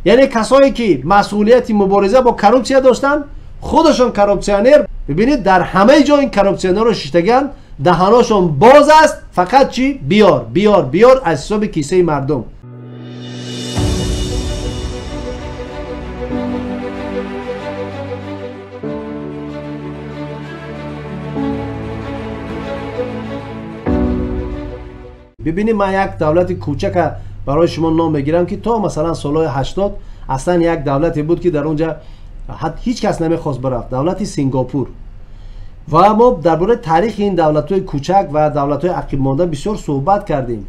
یعنی کسایی که مسئولیت مبارزه با کروپسیا داشتن خودشون کروپسیونر. ببینید در همه جا این کروپسیونر رو شیشتگن، دهانشون باز است، فقط چی؟ بیار بیار بیار از حساب کیسه مردم. ببینید من یک دولت کوچک برای شما نام بگیرم که تا مثلا سالهای 80 اصلا یک دولتی بود که در اونجا هیچ کس نمیخواست برفت، دولت سینگاپور. و ما درباره تاریخ این دولت‌های کوچک و دولت‌های عقب مانده بسیار صحبت کردیم.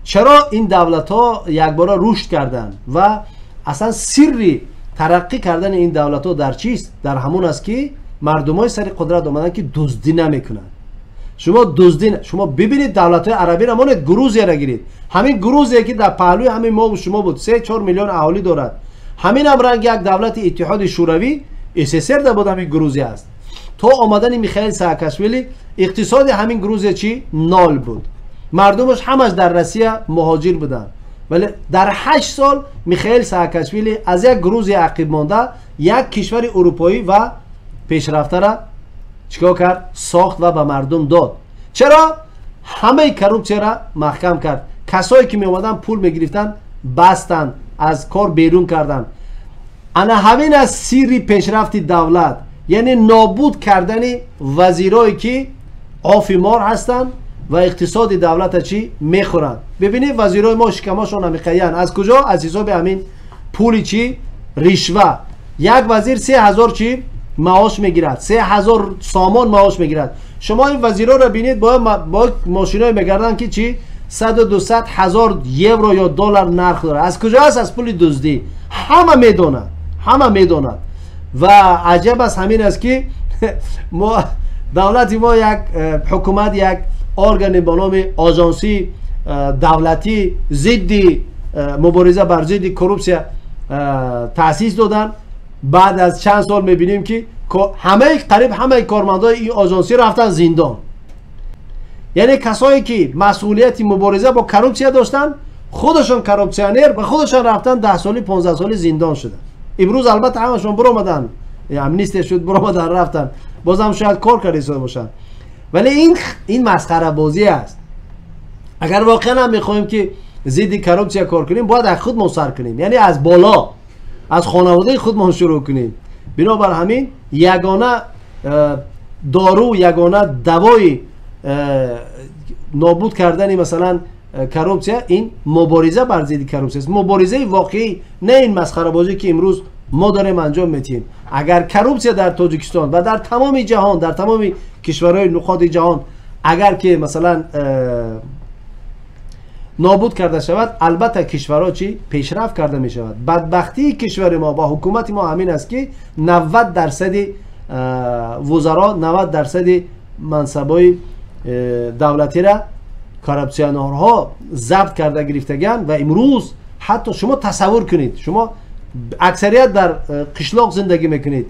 چرا این دولت‌ها یک بار رشد کردند و اصلا سری ترقی کردن این دولت‌ها در چیست؟ در همون است که مردمای سر قدرت آمدن که دزدی نمیکنن. شما ببینید دولت‌های عربی را مانند گروزیا را گیرید. همین گروزیا که در پهلوی همین ما و شما بود 3-4 میلیون اهالی دارد. همین هم رنگ یک دولت اتحاد شوروی SSR در بود همین گروزیا است. تا آمدن میخائیل ساکاشویلی اقتصاد همین گروزیا چی؟ نال بود. مردمش همش در روسیه مهاجر بودن. ولی در 8 سال میخائیل ساکاشویلی از یک گروزیا عقب مانده یک کشور اروپایی و پیشرفته را چیکار کرد؟ ساخت و به مردم داد. چرا؟ همه کروپسیا را محکم کرد. کسایی که می اومدن پول میگرفتن بستن، از کار بیرون کردن. انا همین از سری پیشرفت دولت، یعنی نابود کردن وزیرایی که آفیمار هستند و اقتصاد دولت چی میخورند. ببینید وزیرای ما شکماشون نمیخیان. از کجا؟ از حساب همین پولی چی؟ رشوه. یک وزیر 3000 چی معاش میگیرد، 3000 سامان معاش میگیرد. شما این وزیرا رو ببینید با ماشینای میگردن که چی 100-200 هزار یورو یا دلار نرخ داره. از کجا است؟ از پول دزدی. همه میدونند و عجب است همین است که ما دولت ما یک حکومت یک ارگان به نام آژانسی دولتی ضد مبارزه بر ضد کروپسیا تأسیس دادن. بعد از چند سال میبینیم که قریب همه کارمندای این آژانسی رفتن زندان. یعنی کسایی که مسئولیت مبارزه با کروپسیا داشتن خودشون کروپسیونر و خودشون رفتن 10 سالی 15 سالی زندان شدن. امروز البته همشون برآمدن، امنیستی شد برآمدن رفتن، بازم شاید کار کرده باشن. ولی این مسخره بازی است. اگر واقعا هم میخوایم که ضد کروپسیا کار کنیم باید از خودمون سر کنیم، یعنی از بالا از خانواده خودمون شروع کنیم. بنابر همین یگانه دارو، یگانه دوای نابود کردن مثلا کروپسیا این مبارزه بر ضد کروپسیا است. مبارزه واقعی، نه این مسخره بازی که امروز ما داریم انجام میدیم. اگر کروپسیا در تاجیکستان و در تمام جهان، در تمام کشورهای نخود جهان اگر که مثلا نابود کرده شود، البته کشورها چی پیشرفت کرده می شود. بدبختی کشور ما با حکومت ما همین است که 90% وزرا، 90% منصبای دولتی را کروپسیونرها ضبط کرده گرفتگان. و امروز حتی شما تصور کنید، شما اکثریت در قشلاق زندگی میکنید،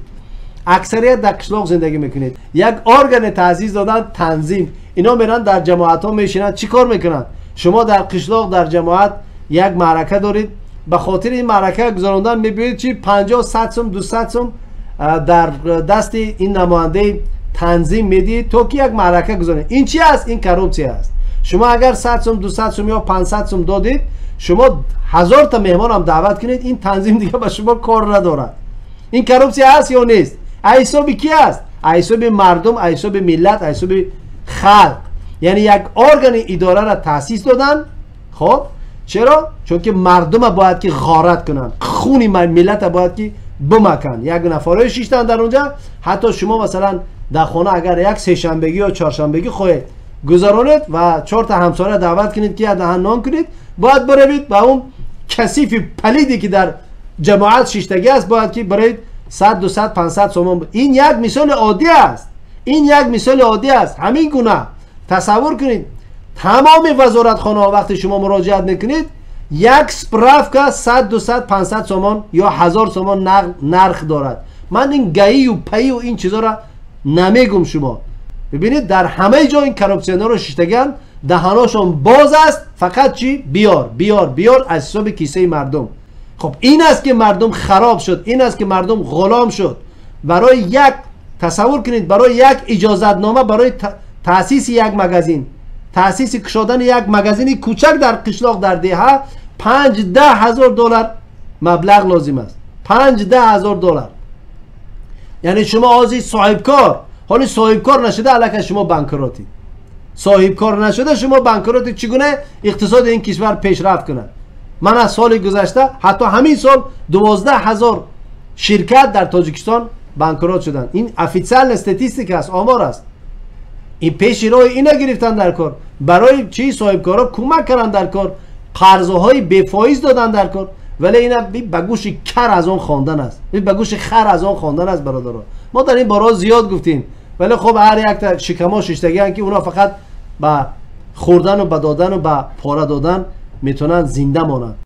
یک ارگان تأسیس دادن تنظیم، اینا میرن در جماعت ها میشینن چی کار میکنن؟ شما در قشلاق در جماعت یک معرکه دارید، به خاطر این معرکه گذراندن میبینید چی 50-100 سوم 200 سوم در دست این نماینده تنظیم میدید تا که یک معرکه گذارید. این چی است؟ این کروپسیا است. شما اگر 100 سوم 200 سوم یا 500 سوم دادید، شما 1000 تا مهمان هم دعوت کنید، این تنظیم دیگه با شما کار ندارد. این کروپسیا است یا نیست؟ حساب کی است؟ حساب مردم، حساب ملت، حساب خلق. یعنی یک ارگان اداره را تأسیس دادن. خب چرا؟ چون که مردم باید که غارت کنن، خون ملت باید که بمکن. یک نفرای شیشتن در اونجا. حتی شما مثلا در خانه اگر یک سه شنبگی یا چهارشنبگی خواهید گذرانید و 4 تا همسایه دعوت کنید که دهن نان کنید، باید بروید با اون کثیف پلیدی که در جماعت شیشتگی است باید که برید 100-200-500 سوم. این یک مثال عادی است. همین گونه تصور کنید تمام وزارتخانه ها وقتی شما مراجعت میکنید یک سپرافکا 100-200-500 سومان یا 1000 سومان نرخ دارد. من این گئی و پی و این چیزا را نمیگم. شما ببینید در همه جا این کروپسیونر رو شیشتگان دهانشون باز است، فقط چی بیار بیار بیار از حساب کیسه مردم. خب این است که مردم خراب شد، این است که مردم غلام شد. برای یک تصور کنید، برای یک اجازتنامه برای تاسیس یک مگزین، تاسیس کشادن یک مگزین کوچک در قشلاق در دهه 5-10 هزار دلار مبلغ لازم است. 5-10 هزار دلار. یعنی شما آزی صاحب کار، حالی صاحب کار نشده علاکه شما بانکراتی، صاحب کار نشده شما بانکراتی. چگونه اقتصاد این کشور پیشرفت کنه؟ من از سال گذشته حتی همین سال 12,000 شرکت در تاجیکستان بانکرات شدن. این افیسیال استاتستیک است، آمار است. این پیش روی اینا گرفتن در کار، برای چی صاحب کارا کمک کردن در کار، قرضهای بی فایز دادن در کار. ولی اینا به گوش کر از اون خواندن است، به گوش خر از اون خواندن است برادران. ما در این بارا زیاد گفتیم، ولی خب هر یک تا شکما ششتگی که اونا فقط با خوردن و با دادن و با پاره دادن میتونن زنده مانند.